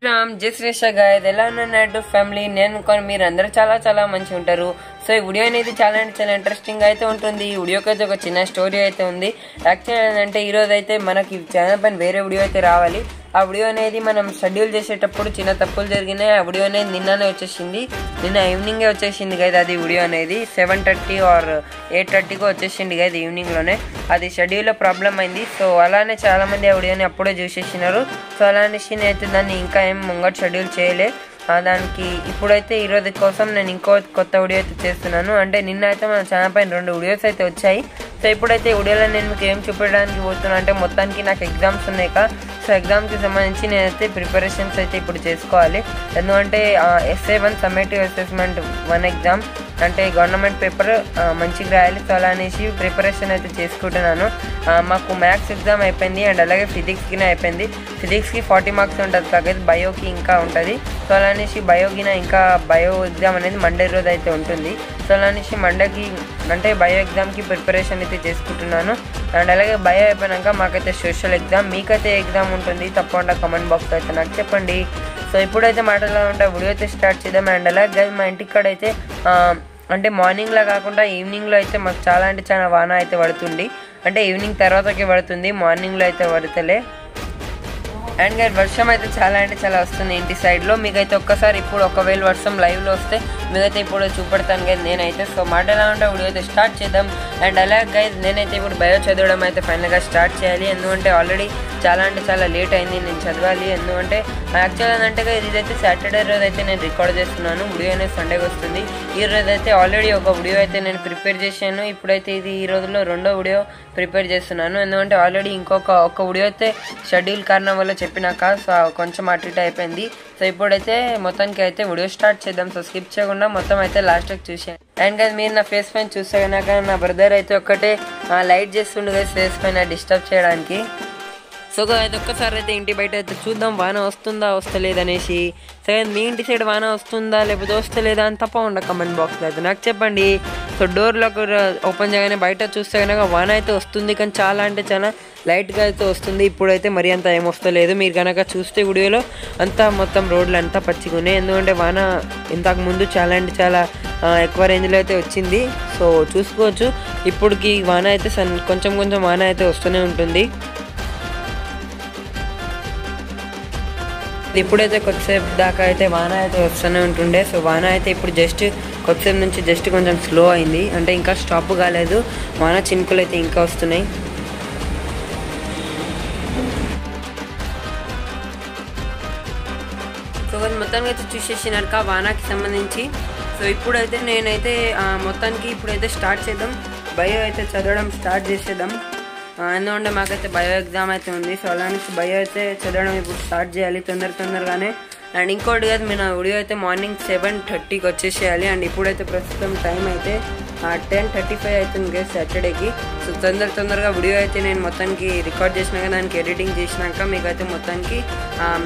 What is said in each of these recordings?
రామ్ జై శ్రీష గాయస్ ఎలా ఉన్నారు ఫ్యామిలీ నేను అనుకోని మీరు అందరూ చాలా మంచిగా ఉంటారు. సో ఈ వీడియో అనేది చాలా ఇంట్రెస్టింగ్ అయితే ఉంటుంది. ఈ వీడియోకి అయితే ఒక చిన్న స్టోరీ అయితే ఉంది. యాక్చువల్ ఏంటంటే ఈ రోజు అయితే మనకి ఛానల్ పైన వేరే వీడియో అయితే రావాలి. ఆ వీడియో అనేది మనం షెడ్యూల్ చేసేటప్పుడు చిన్న తప్పులు జరిగినాయి. ఆ వీడియో అనేది నిన్ననే వచ్చేసింది, నిన్న ఈవినింగే వచ్చేసింది కదా. అది వీడియో అనేది 7:30 ఆర్ 8:30కి వచ్చేసింది కదా ఈవినింగ్లోనే. అది షెడ్యూల్లో ప్రాబ్లం అయింది. సో అలానే చాలామంది ఆ వీడియోని అప్పుడే చూసేసినారు. సో అలానే అయితే దాన్ని ఇంకా ఏం ముంగట షెడ్యూల్ చేయలే. దానికి ఇప్పుడైతే ఈరోజు కోసం నేను ఇంకో కొత్త వీడియో అయితే చేస్తున్నాను. అంటే నిన్న అయితే మన ఛానల్ పైన 2 వీడియోస్ అయితే వచ్చాయి. సో ఇప్పుడైతే ఈ వీడియోలో నేను మీకు ఏం చూపించడానికి పోతున్నా అంటే మొత్తానికి నాకు ఎగ్జామ్స్ ఉన్నాయి కదా. సో ఎగ్జామ్కి సంబంధించి నేనైతే ప్రిపరేషన్స్ అయితే ఇప్పుడు చేసుకోవాలి. ఎందుకంటే SA1 సమ్మేటివ్ అసెస్మెంట్ 1 ఎగ్జామ్ అంటే గవర్నమెంట్ పేపర్ మంచిగా రాయాలి. సో అలా అనేసి ప్రిపరేషన్ అయితే చేసుకుంటున్నాను. మాకు మ్యాథ్స్ ఎగ్జామ్ అయిపోయింది అండ్ అలాగే ఫిజిక్స్కి అయిపోయింది. ఫిజిక్స్కి 40 మార్క్స్ ఉంటుంది కాకపోతే బయోకి ఇంకా ఉంటుంది. సో అలా అనేసి బయోగిన ఇంకా బయో ఎగ్జామ్ అనేది మండే రోజు అయితే ఉంటుంది. సో అలా అనేసి మండేకి అంటే బయో ఎగ్జామ్కి ప్రిపరేషన్ అయితే చేసుకుంటున్నాను. అండ్ అలాగే బయో అయిపోయినాక మాకైతే సోషల్ ఎగ్జామ్. మీకైతే ఎగ్జామ్ ఉంటుంది తప్పకుండా కామెంట్ బాక్స్ అయితే నాకు చెప్పండి. సో ఇప్పుడైతే మాటలా ఉంటే వీడియో అయితే స్టార్ట్ చేద్దాం. అండ్ అలాగే మా ఇంటికాడ అయితే అంటే మార్నింగ్లో కాకుండా ఈవినింగ్లో అయితే మాకు చాలా వాన అయితే పడుతుంది. అంటే ఈవినింగ్ తర్వాతకి పడుతుంది, మార్నింగ్లో అయితే పడతలే. అండ్ గాయస్ వర్షం అయితే చాలా వస్తుంది ఇంటి సైడ్లో. మీకైతే ఒక్కసారి ఇప్పుడు ఒకవేళ వర్షం లైవ్లో వస్తే మీకైతే ఇప్పుడు చూపెడతాను కదా నేనైతే. సో మాట ఎలా ఉంటే వీడియో అయితే స్టార్ట్ చేద్దాం. అండ్ అలాగే గైస్ నేనైతే ఇప్పుడు బయో చదవడం అయితే ఫైనల్గా స్టార్ట్ చేయాలి. ఎందుకంటే ఆల్రెడీ చాలా లేట్ అయింది నేను చదవాలి. ఎందుకంటే యాక్చువల్ ఏంటంటే ఇదైతే సాటర్డే రోజు అయితే నేను రికార్డ్ చేస్తున్నాను. వీడియో అనేది సండేకి వస్తుంది. ఈ రోజు అయితే ఆల్రెడీ ఒక వీడియో అయితే నేను ప్రిపేర్ చేశాను. ఇప్పుడైతే ఇది ఈ రోజులో 2వ వీడియో ప్రిపేర్ చేస్తున్నాను. ఎందుకంటే ఆల్రెడీ ఒక వీడియో అయితే షెడ్యూల్ కారణం వల్ల చెప్పినాక సో కొంచెం అటు ఇటు అయిపోయింది. సో ఇప్పుడైతే మొత్తానికి అయితే వీడియో స్టార్ట్ చేద్దాం. సో స్కిప్ చేయకుండా మొత్తం అయితే లాస్ట్కి చూసాను. అండ్ కదా మీరు నా ఫేస్ పైన చూస్తే కనుక నా బ్రదర్ అయితే ఒక్కటే లైట్ చేస్తుండే కదా ఫేస్ పైన డిస్టర్బ్ చేయడానికి. సో అయితే ఒక్కసారి అయితే ఇంటి బయట అయితే చూద్దాం వాన వస్తుందా వస్తలేదనేసి. సరే మీ ఇంటి సైడ్ వాన వస్తుందా లేకపోతే వస్తలేదా అని తప్పకుండా కమెంట్ బాక్స్లో అయితే నాకు చెప్పండి. సో డోర్లోకి ఓపెన్ చేయగానే బయట చూస్తే కనుక వాన అయితే వస్తుంది, కానీ చాలా లైట్గా అయితే వస్తుంది. ఇప్పుడైతే మరీ అంత ఏం వస్తలేదు. మీరు కనుక చూస్తే వీడియోలో అంతా మొత్తం రోడ్లు అంతా పచ్చిగా ఉన్నాయి. ఎందుకంటే వాన ఇంతకు ముందు చాలా ఎక్కువ రేంజ్లో అయితే వచ్చింది. సో చూసుకోవచ్చు ఇప్పటికి వాన అయితే కొంచెం వాన అయితే వస్తూనే ఉంటుంది. ఇప్పుడైతే కొద్దిసేపు దాకా అయితే వాన అయితే వస్తూనే ఉంటుండే. సో వాన అయితే ఇప్పుడు కొద్దిసేపు నుంచి కొంచెం స్లో అయింది. అంటే ఇంకా స్టాప్ కాలేదు. వాన చినుకులు అయితే ఇంకా వస్తున్నాయి. సో మొత్తానికి అయితే చూసేసినాక వానాకి సంబంధించి. సో ఇప్పుడైతే నేనైతే మొత్తానికి ఇప్పుడైతే స్టార్ట్ చేద్దాం. బయో అయితే చదవడం స్టార్ట్ చేసేద్దాం. ఎందుకంటే మాకైతే బయో ఎగ్జామ్ అయితే ఉంది. సో అలానే బయో అయితే చదవడం ఇప్పుడు స్టార్ట్ చేయాలి తొందరగానే. అండ్ ఇంకోటి కాదు మీ నా వీడియో అయితే మార్నింగ్ 7:30కి వచ్చేసేయాలి. అండ్ ఇప్పుడైతే ప్రస్తుతం టైం అయితే 10:35 అవుతుంది కదా సాటర్డేకి. సో తొందరగా వీడియో అయితే నేను మొత్తానికి రికార్డ్ చేసినాక దానికి ఎడిటింగ్ చేసినాక మీకు అయితే మొత్తానికి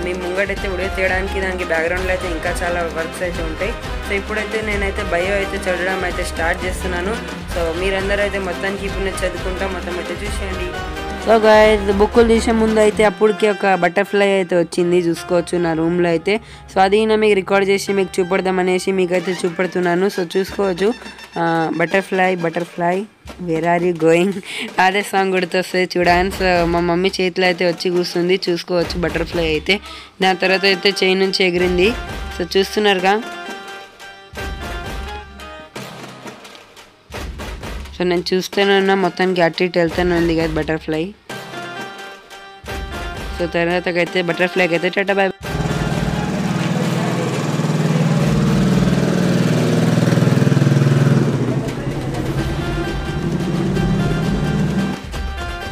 మీ ముంగటైతే వీడియో తీయడానికి దానికి బ్యాక్గ్రౌండ్లో అయితే ఇంకా చాలా వర్క్స్ అయితే ఉంటాయి. సో ఇప్పుడైతే నేనైతే బయో అయితే చదవడం అయితే స్టార్ట్ చేస్తున్నాను. సో మీరందరూ అయితే మొత్తానికి ఇప్పుడు నేను చదువుకుంటా మొత్తం అయితే చూసేయండి. సో గాయస్ బుక్కులు తీసే ముందు అయితే అప్పటికి ఒక బటర్ఫ్లై అయితే వచ్చింది చూసుకోవచ్చు నా రూమ్లో అయితే. సో అది మీకు రికార్డ్ చేసి మీకు చూపెడదామనేసి మీకైతే చూపెడుతున్నాను. సో చూసుకోవచ్చు butterfly where are you going అదే సాంగ్ గుర్తొస్తుంది చూడండి. సో మా మమ్మీ చేతిలో అయితే వచ్చి కూర్చుంది చూసుకోవచ్చు బటర్ఫ్లై అయితే. దాని తర్వాత అయితే చైన్ నుంచి ఎగిరింది. సో చూస్తున్నారుగా. సో నేను చూస్తూనే ఉన్నా మొత్తానికి అటు ఇటు వెళ్తూనే ఉంది కదా బటర్ఫ్లై. సో తర్వాతకైతే బటర్ఫ్లైకి అయితే టాటా బాయ్.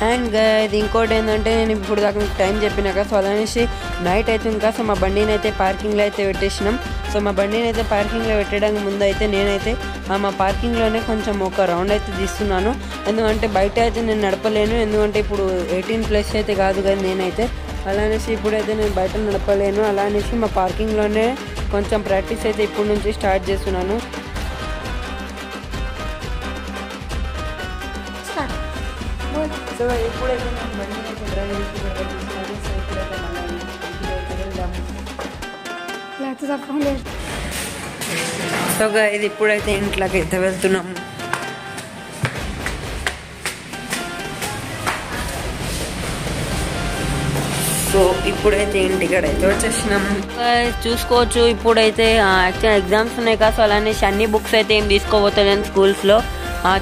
అండ్ ఇది ఇంకోటి ఏంటంటే నేను ఇప్పుడు దాకా మీకు టైం చెప్పినాక. సో అలానేసి నైట్ అయితే ఇంకా సో మా బండిని అయితే పార్కింగ్లో అయితే పెట్టేసినాం. సో మా బండిని అయితే పార్కింగ్లో పెట్టడానికి ముందు అయితే నేనైతే మా పార్కింగ్లోనే కొంచెం ఒక రౌండ్ అయితే తీస్తున్నాను. ఎందుకంటే బయట అయితే నేను నడపలేను. ఎందుకంటే ఇప్పుడు 18+ అయితే కాదు కదా నేనైతే. అలానేసి ఇప్పుడైతే నేను బయట నడపలేను. అలానేసి మా పార్కింగ్లోనే కొంచెం ప్రాక్టీస్ అయితే ఇప్పుడు నుంచి స్టార్ట్ చేస్తున్నాను. సో ఇప్పుడైతే నేను బండి అయితే డ్రైవ్ చేసి సో ఇప్పుడైతే మళ్ళీ వెళ్దాము. సో ఇది ఇప్పుడైతే ఇంట్లోకి అయితే వెళ్తున్నాము. సో ఇప్పుడైతే ఇంటికాడైతే వచ్చేసినాము. చూసుకోవచ్చు ఇప్పుడైతే యాక్చువల్ ఎగ్జామ్స్ ఉన్నాయి కదా, సో అలానే అన్ని బుక్స్ అయితే ఏం తీసుకోబోతున్నాను స్కూల్స్లో.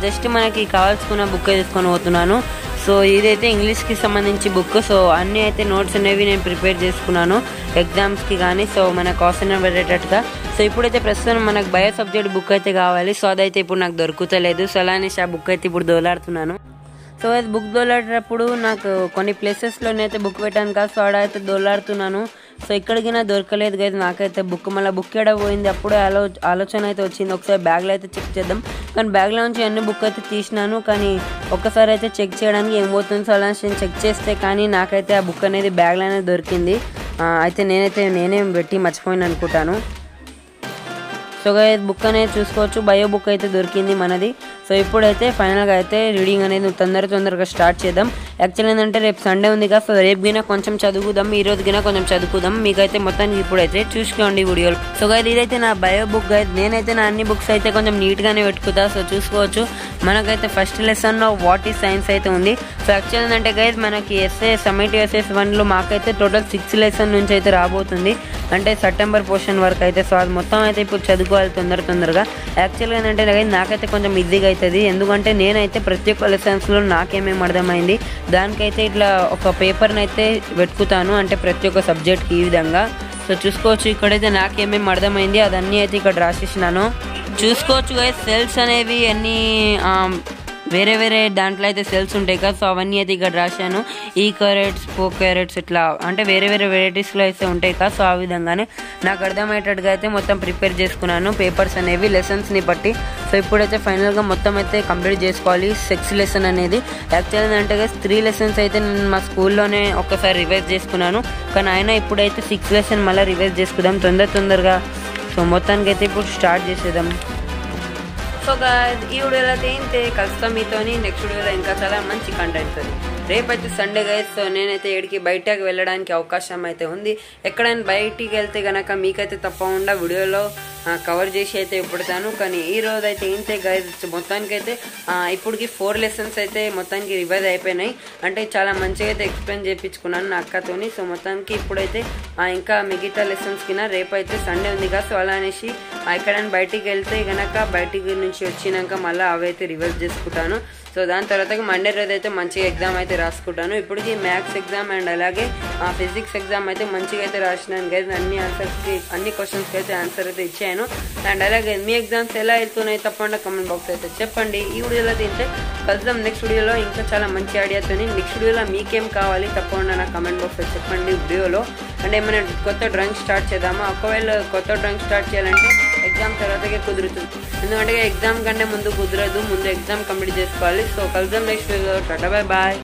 జస్ట్ మనకి కావాల్సుకున్న బుక్ తీసుకొని పోతున్నాను. సో ఇదైతే ఇంగ్లీష్కి సంబంధించి బుక్. సో అన్నీ అయితే నోట్స్ అనేవి నేను ప్రిపేర్ చేసుకున్నాను ఎగ్జామ్స్కి కానీ, సో మనకు అవసరం పడేటట్టుగా. సో ఇప్పుడైతే ప్రస్తుతం మనకు బయో సబ్జెక్ట్ బుక్ అయితే కావాలి. సో అదైతే ఇప్పుడు నాకు దొరుకుతలేదు. సో అలానే ఆ బుక్ అయితే ఇప్పుడు దోలాడుతున్నాను. సో అది బుక్ దోలాడేటప్పుడు నాకు కొన్ని ప్లేసెస్లోనైతే బుక్ పెట్టాను కదా, సో ఆడైతే దోలాడుతున్నాను. సో ఇక్కడికి దొరకలేదు కదా నాకైతే బుక్. మళ్ళీ బుక్ ఎక్కడ పోయింది అప్పుడే ఆలోచన అయితే వచ్చింది, ఒకసారి బ్యాగ్లో అయితే చెక్ చేద్దాం. కానీ బ్యాగ్లో నుంచి అన్ని బుక్ అయితే తీసినాను, కానీ ఒక్కసారి అయితే చెక్ చేయడానికి ఏం పోతుంది. సో అలా నేను చెక్ చేస్తే కానీ నాకైతే ఆ బుక్ అనేది బ్యాగ్లో అనేది దొరికింది. అయితే నేనే పెట్టి మర్చిపోయిన అనుకుంటాను. సో బుక్ అనేది చూసుకోవచ్చు, బయో బుక్ అయితే దొరికింది మనది. సో ఇప్పుడైతే ఫైనల్గా అయితే రీడింగ్ అనేది తొందరగా స్టార్ట్ చేద్దాం. యాక్చువల్ ఏంటంటే రేపు సండే ఉంది కదా, సో రేపు గినా కొంచెం చదువుకుందాం, ఈ రోజు గినా కొంచెం చదువుకుందాం. మీకైతే మొత్తానికి ఇప్పుడైతే చూసుకోండి వీడియోలు. సో ఇదైతే నా బయో బుక్. నేనైతే నా అన్ని బుక్స్ అయితే కొంచెం నీట్గానే పెట్టుకుంటా. సో చూసుకోవచ్చు మనకైతే ఫస్ట్ లెసన్లో వాట్ ఈజ్ సైన్స్ అయితే ఉంది. సో యాక్చువల్ ఏంటంటే గైజ్ మనకి సమ్మేటివ్ ఎస్ఎస్ 1లో మాకైతే టోటల్ 6 లెసన్ నుంచి అయితే రాబోతుంది, అంటే సెప్టెంబర్ పోర్షన్ వరకు అయితే. సో అది మొత్తం అయితే ఇప్పుడు చదువుకోవాలి తొందరగా. యాక్చువల్గా ఏంటంటే నాకైతే కొంచెం ఈజీగా అవుతుంది, ఎందుకంటే నేనైతే ప్రతి ఒక్క లెసన్స్లో నాకేమేమి అర్థమైంది దానికైతే ఇట్లా ఒక పేపర్ని అయితే పెట్టుకుతాను, అంటే ప్రతి ఒక్క సబ్జెక్ట్కి ఈ విధంగా. సో చూసుకోవచ్చు ఇక్కడైతే నాకేమేమి అర్థమైంది అదన్నీ అయితే ఇక్కడ రాసేసినాను. చూసుకోవచ్చు గైస్ సెల్స్ అనేవి అన్నీ వేరే దాంట్లో అయితే సెల్స్ ఉంటాయి కదా, సో అవన్నీ అయితే ఇక్కడ రాశాను. ఈ క్యారెట్స్, క్యారెట్స్ ఇట్లా అంటే వేరే వెరైటీస్లో అయితే ఉంటాయి కదా. సో ఆ విధంగానే నాకు అర్థమయ్యేటట్టుగా అయితే మొత్తం ప్రిపేర్ చేసుకున్నాను పేపర్స్ అనేవి లెసన్స్ని బట్టి. సో ఇప్పుడైతే ఫైనల్గా మొత్తం అయితే కంప్లీట్ చేసుకోవాలి 6 లెసన్ అనేది. యాక్చువల్గా అంటే 3 లెసన్స్ అయితే నేను మా స్కూల్లోనే ఒక్కసారి రివైజ్ చేసుకున్నాను, కానీ అయినా ఇప్పుడైతే 6 లెసన్ మళ్ళీ రివైజ్ చేసుకుందాం తొందరగా. సో మొత్తానికి అయితే ఇప్పుడు స్టార్ట్ చేసేద్దాం. సో ఈ వీడియోలో అయితే కలుస్తాం మీతోని నెక్స్ట్ వీడియోలో ఇంకా చాలా మంచి కంటెంట్. రేపైతే సండే గైస్. సో నేనైతే ఏడికి బయటకు వెళ్ళడానికి అవకాశం అయితే ఉంది. ఎక్కడైనా బయటికి వెళ్తే కనుక మీకైతే తప్పకుండా వీడియోలో కవర్ చేసి అయితే పెడతాను. కానీ ఈ రోజు అయితే ఏంటే గైస్ మొత్తానికైతే ఇప్పటికి 4 లెసన్స్ అయితే మొత్తానికి రివైజ్ అయిపోయినాయి, అంటే చాలా మంచిగా అయితే ఎక్స్ప్లెయిన్ చేయించుకున్నాను నా అక్కతోని. సో మొత్తానికి ఇప్పుడైతే ఇంకా మిగతా లెసన్స్ కింద రేపైతే సండే ఉంది కదా, సో అలా అనేసి ఎక్కడైనా బయటికి వెళ్తే కనుక బయటికి నుంచి వచ్చినాక మళ్ళీ అవైతే రివైజ్ చేసుకుంటాను. సో దాని తర్వాత మండే రోజు అయితే మంచిగా ఎగ్జామ్ అయితే రాసుకుంటాను. ఇప్పటికి మ్యాథ్స్ ఎగ్జామ్ అండ్ అలాగే ఫిజిక్స్ ఎగ్జామ్ అయితే మంచిగా అయితే రాసినాను గైస్. అన్ని క్వశ్చన్స్కి అయితే ఆన్సర్ అయితే ఇచ్చాను. అండ్ అలాగే మీ ఎగ్జామ్స్ ఎలా వెళ్తున్నాయి తప్పకుండా కమెంట్ బాక్స్ అయితే చెప్పండి. ఈ వీడియోలో తింటే కలుద్దాం నెక్స్ట్ వీడియోలో ఇంకా చాలా మంచి ఐడియాతో. నెక్స్ట్ వీడియోలో మీకేం కావాలి తప్పకుండా నా కమెంట్ బాక్స్లో చెప్పండి వీడియోలో. అంటే ఏమైనా కొత్త డ్రాయింగ్ స్టార్ట్ చేద్దామా? ఒకవేళ కొత్త డ్రాయింగ్ స్టార్ట్ చేయాలంటే ఎగ్జామ్ తర్వాతకే కుదురుతుంది, ఎందుకంటే ఎగ్జామ్ కంటే ముందు కుదరదు, ముందు ఎగ్జామ్ కంప్లీట్ చేసుకోవాలి. సో కలుద్దాం నెక్స్ట్ వీడియోలో. Tata bye bye.